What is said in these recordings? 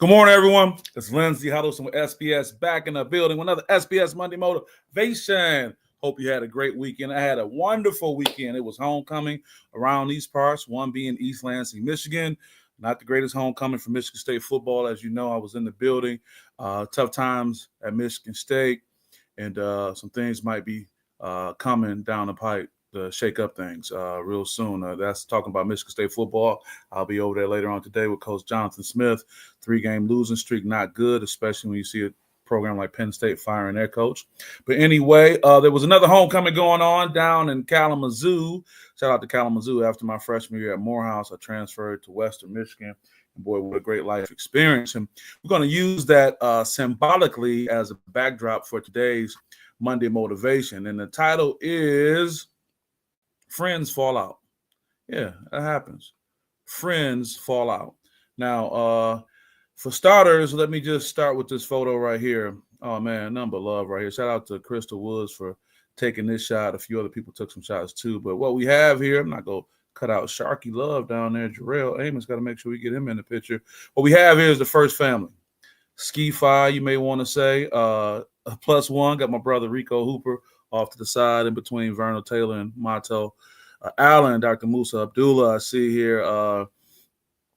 Good morning, everyone. It's Lindsey Huddleston with SPS back in the building with another SPS Monday Motivation. Hope you had a great weekend. I had a wonderful weekend. It was homecoming around these parts, one being East Lansing, Michigan. Not the greatest homecoming for Michigan State football. As you know, I was in the building. Tough times at Michigan State, and some things might be coming down the pipe to shake up things real soon. That's talking about Michigan State football. I'll be over there later on today with Coach Jonathan Smith. 3-game losing streak, not good, especially when you see a program like Penn State firing their coach. But anyway, there was another homecoming going on down in Kalamazoo. Shout out to Kalamazoo. After my freshman year at Morehouse, I transferred to Western Michigan. And boy, what a great life experience. And we're going to use that symbolically as a backdrop for today's Monday Motivation. And the title is Friends Fall Out. Yeah, that happens. Friends fall out. Now, for starters, let me just start with this photo right here. Oh, man, nothing but love right here. Shout out to Crystal Woods for taking this shot. A few other people took some shots too. But what we have here, I'm not going to cut out Sharky Love down there. Jarrell Amos got to make sure we get him in the picture. What we have here is the first family. Ski Fi, you may want to say. Plus one, got my brother Rico Hooper off to the side in between Vernal Taylor and Mato Allen, Dr. Musa Abdullah. I see here.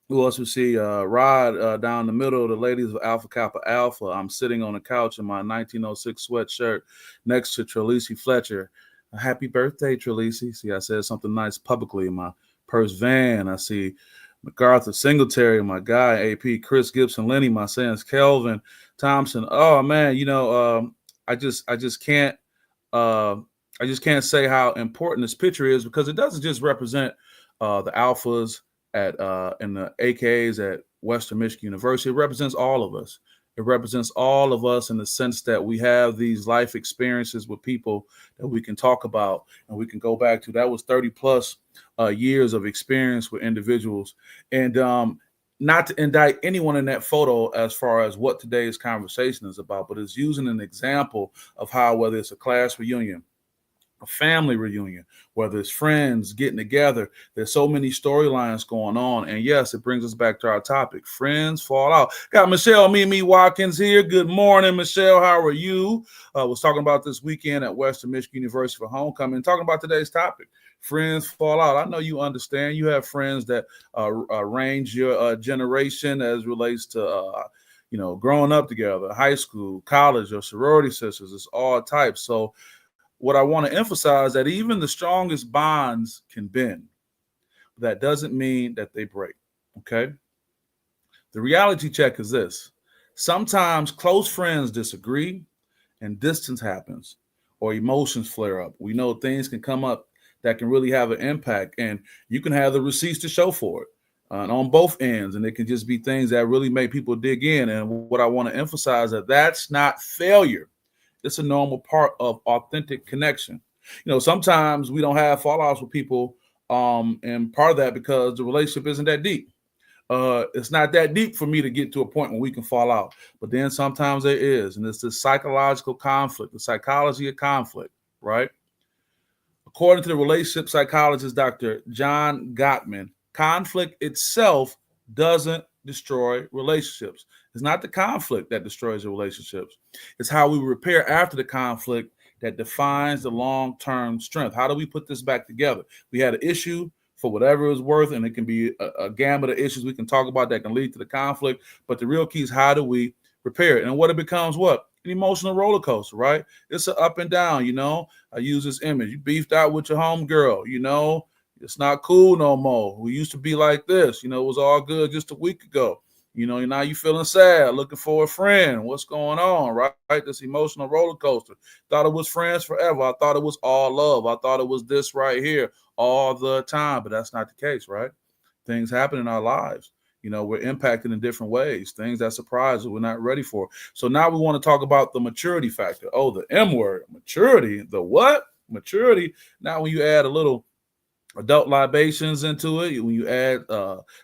Who else we see? Rod down the middle, the ladies of Alpha Kappa Alpha. I'm sitting on the couch in my 1906 sweatshirt next to Treleasy Fletcher. Happy birthday, Treleasy. See, I said something nice publicly in my purse van. I see MacArthur Singletary, my guy, AP, Chris Gibson, Lenny, my sons, Kelvin Thompson. Oh, man, I just can't say how important this picture is because it doesn't just represent the alphas in the AKs at Western Michigan University. It represents all of us. It represents all of us in the sense that we have these life experiences with people that we can talk about and we can go back to. That was 30 plus years of experience with individuals. And not to indict anyone in that photo as far as what today's conversation is about, but it's using an example of how, whether it's a class reunion, a family reunion, whether it's friends getting together, there's so many storylines going on. And yes, it brings us back to our topic. Friends fall out. Got Michelle Mimi Watkins here. Good morning, Michelle. How are you? Was talking about this weekend at Western Michigan University for homecoming, talking about today's topic. Friends fall out. I know you understand. You have friends that range your generation as relates to growing up together, high school, college, or sorority sisters. It's all types. So what I want to emphasize that even the strongest bonds can bend. That doesn't mean that they break, okay? The reality check is this. Sometimes close friends disagree and distance happens or emotions flare up. We know things can come up that can really have an impact, and you can have the receipts to show for it on both ends, and it can just be things that really make people dig in. And what I want to emphasize that that's not failure. It's a normal part of authentic connection. Sometimes we don't have fallouts with people, and part of that because the relationship isn't that deep. It's not that deep for me to get to a point where we can fall out. But then sometimes there is, and it's the psychological conflict, the psychology of conflict, right? According to the relationship psychologist, Dr. John Gottman, conflict itself doesn't destroy relationships. It's not the conflict that destroys the relationships. It's how we repair after the conflict that defines the long-term strength. How do we put this back together? We had an issue for whatever it's worth, and it can be a gamut of issues we can talk about that can lead to the conflict. But the real key is how do we repair it? And what it becomes what? An emotional roller coaster, right? It's an up and down, I use this image. You beefed out with your homegirl, it's not cool no more. We used to be like this, it was all good just a week ago. Now you feeling sad, looking for a friend. What's going on, right? This emotional roller coaster. Thought it was friends forever. I thought it was all love. I thought it was this right here all the time, but that's not the case, right? Things happen in our lives. We're impacted in different ways, things that surprise us we're not ready for. So now we want to talk about the maturity factor. Oh, the M word, maturity. The what? Maturity. Now when you add a little adult libations into it, when you add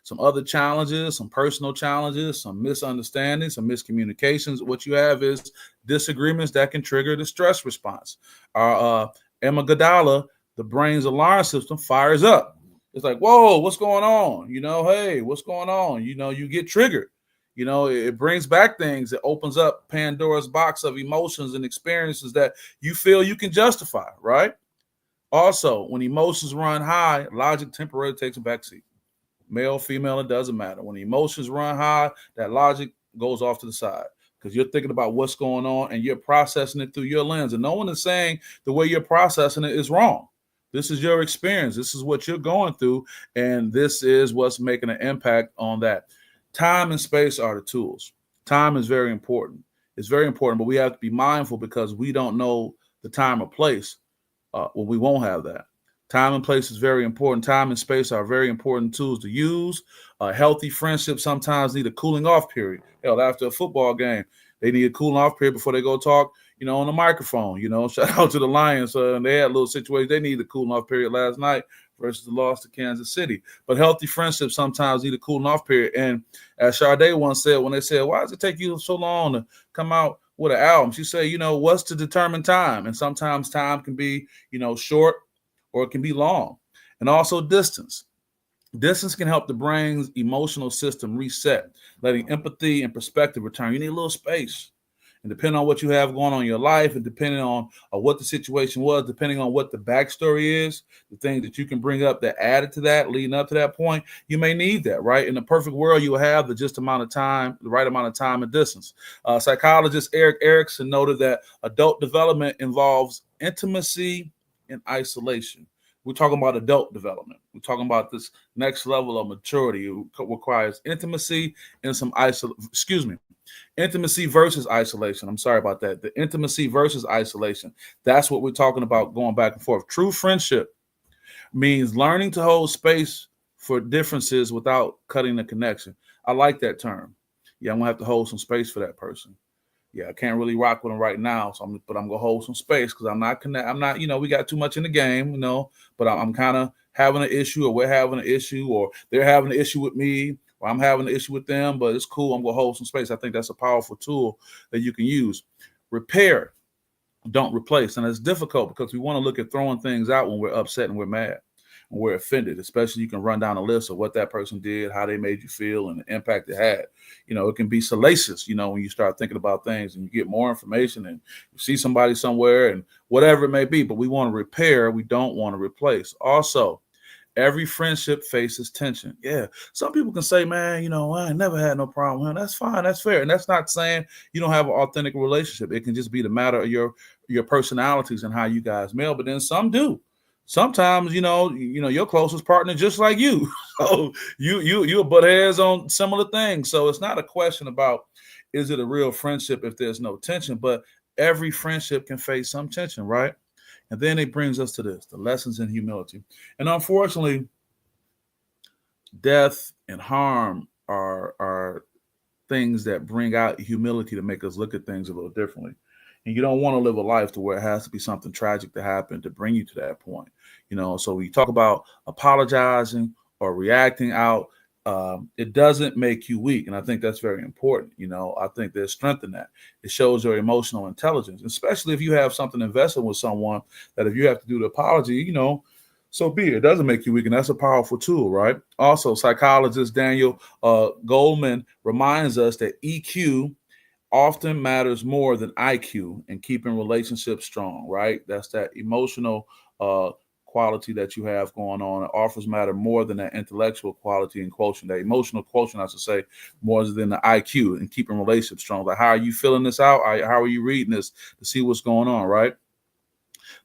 some other challenges, some personal challenges, some misunderstandings, some miscommunications, what you have is disagreements that can trigger the stress response. Our amygdala, the brain's alarm system, fires up. It's like, whoa, what's going on? Hey, what's going on? You get triggered. It brings back things. It opens up Pandora's box of emotions and experiences that you feel you can justify, right? Also, when emotions run high, logic temporarily takes a backseat. Male, female, it doesn't matter. When the emotions run high, that logic goes off to the side because you're thinking about what's going on and you're processing it through your lens. And no one is saying the way you're processing it is wrong. This is your experience. This is what you're going through. And this is what's making an impact on that. Time and space are the tools. Time is very important. It's very important, but we have to be mindful because we don't know the time or place. Well, we won't have that. Time and place is very important. Time and space are very important tools to use. Healthy friendships sometimes need a cooling off period. Hell, after a football game, they need a cooling off period before they go talk, on the microphone. Shout out to the Lions. And they had a little situation. They needed a cooling off period last night versus the loss to Kansas City. But healthy friendships sometimes need a cooling off period. And as Sade once said, when they said, why does it take you so long to come out with an album? She said, what's to determine time? And sometimes time can be, short or it can be long. And also distance. Distance can help the brain's emotional system reset, letting empathy and perspective return. You need a little space. And depending on what you have going on in your life and depending on what the situation was, depending on what the backstory is, the things that you can bring up that added to that, leading up to that point, you may need that, right? In the perfect world, you will have the right amount of time and distance. Psychologist Eric Erickson noted that adult development involves intimacy and isolation. We're talking about adult development. We're talking about this next level of maturity. It requires intimacy and some intimacy versus isolation. I'm sorry about that. The intimacy versus isolation. That's what we're talking about going back and forth. True friendship means learning to hold space for differences without cutting the connection. I like that term. Yeah, I'm gonna have to hold some space for that person. Yeah, I can't really rock with them right now, but I'm gonna hold some space because I'm not we got too much in the game, but I'm kind of having an issue, or we're having an issue, or they're having an issue with me, or I'm having an issue with them, but it's cool. I'm gonna hold some space. I think that's a powerful tool that you can use. Repair, don't replace. And it's difficult because we want to look at throwing things out when we're upset and we're mad. We're offended, especially you can run down a list of what that person did, how they made you feel, and the impact it had. It can be salacious, when you start thinking about things and you get more information and you see somebody somewhere and whatever it may be. But we want to repair. We don't want to replace. Also, every friendship faces tension. Yeah. Some people can say, man, I never had no problem. Well, that's fine. That's fair. And that's not saying you don't have an authentic relationship. It can just be the matter of your personalities and how you guys meld. But then some do. Sometimes, your closest partner just like you. So you butt heads on similar things. So it's not a question about is it a real friendship if there's no tension, but every friendship can face some tension, right? And then it brings us to this, the lessons in humility. And unfortunately, death and harm are things that bring out humility to make us look at things a little differently. And you don't want to live a life to where it has to be something tragic to happen to bring you to that point. So we talk about apologizing or reacting out. It doesn't make you weak. And I think that's very important. I think there's strength in that. It shows your emotional intelligence, especially if you have something invested with someone that if you have to do the apology, so be it. It doesn't make you weak. And that's a powerful tool, right? Also, psychologist Daniel Goleman reminds us that EQ often matters more than IQ in keeping relationships strong, right? That's that emotional quality that you have going on. It offers matter more than that intellectual quality and quotient, that emotional quotient, I should say, more than the IQ in keeping relationships strong. Like, how are you filling this out? How are you reading this to see what's going on, right?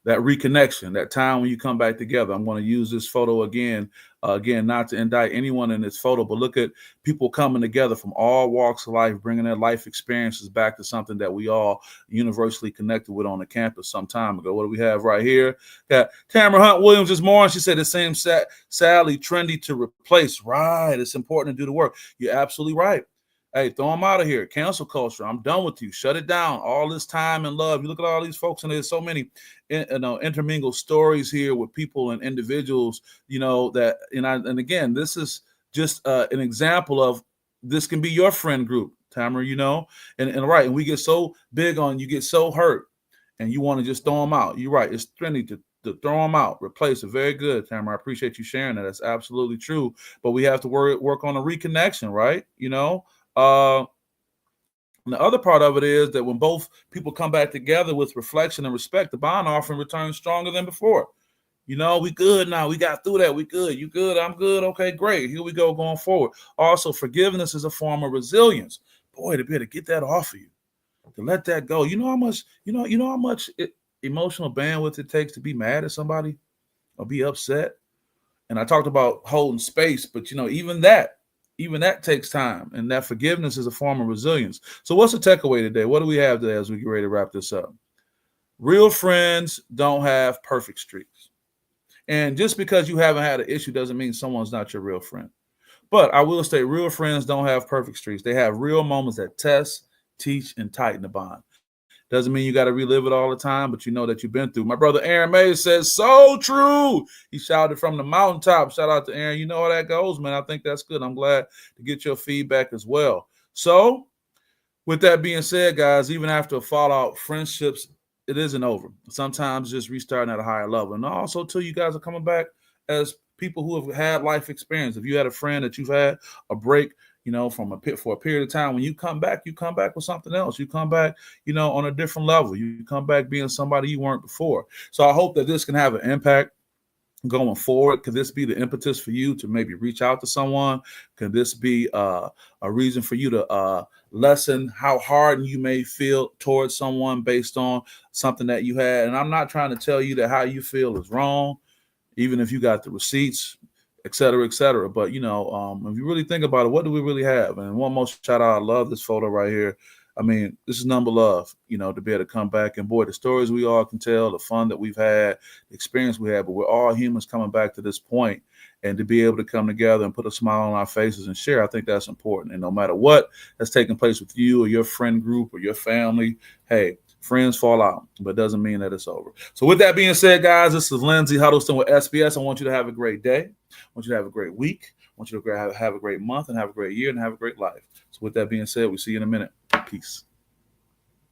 That reconnection, that time when you come back together. I'm going to use this photo again, not to indict anyone in this photo, but look at people coming together from all walks of life, bringing their life experiences back to something that we all universally connected with on the campus some time ago. What do we have right here? Got Tamara Hunt Williams this morning. She said the same Sally, trendy to replace. Right. It's important to do the work. You're absolutely right. Hey, throw them out of here. Cancel culture. I'm done with you. Shut it down. All this time and love. You look at all these folks, and there's so many intermingled stories here with people and individuals, that, and again, this is just an example of this can be your friend group, Tamara, and right. And we get so big on, you get so hurt and you want to just throw them out. You're right. It's trendy to throw them out, replace it. Very good, Tamara. I appreciate you sharing that. That's absolutely true. But we have to work on a reconnection, right? And the other part of it is that when both people come back together with reflection and respect, the bond offering returns stronger than before. We good now. We got through that. We good. You good? I'm good. Okay, great. Here we go going forward. Also, forgiveness is a form of resilience. Boy, to be able to get that off of you, to let that go. You know how much, how much emotional bandwidth it takes to be mad at somebody or be upset. And I talked about holding space, but even that takes time. And that forgiveness is a form of resilience. So what's the takeaway today? What do we have today as we get ready to wrap this up? Real friends don't have perfect streaks. And just because you haven't had an issue doesn't mean someone's not your real friend. But I will say real friends don't have perfect streaks. They have real moments that test, teach, and tighten the bond. Doesn't mean you got to relive it all the time, but you know that you've been through. My brother Aaron Mays says, so true. He shouted from the mountaintop. Shout out to Aaron. You know how that goes, man. I think that's good. I'm glad to get your feedback as well. So with that being said, guys, even after a fallout, friendships, it isn't over. Sometimes just restarting at a higher level. And also, too, you guys are coming back as people who have had life experience. If you had a friend that you've had a break, for a period of time, when you come back with something else. You come back, on a different level. You come back being somebody you weren't before. So I hope that this can have an impact going forward. Could this be the impetus for you to maybe reach out to someone? Could this be a reason for you to lessen how hardened you may feel towards someone based on something that you had? And I'm not trying to tell you that how you feel is wrong, even if you got the receipts, et cetera, et cetera. But, if you really think about it, what do we really have? And one more shout out. I love this photo right here. I mean, this is number love, to be able to come back. And boy, the stories we all can tell, the fun that we've had, the experience we had, but we're all humans coming back to this point. And to be able to come together and put a smile on our faces and share, I think that's important. And no matter what has taken place with you or your friend group or your family, hey, friends fall out, but it doesn't mean that it's over. So with that being said, guys, this is Lindsey Huddleston with SPS. I want you to have a great day. I want you to have a great week. I want you to have a great month and have a great year and have a great life. So with that being said, we'll see you in a minute. Peace.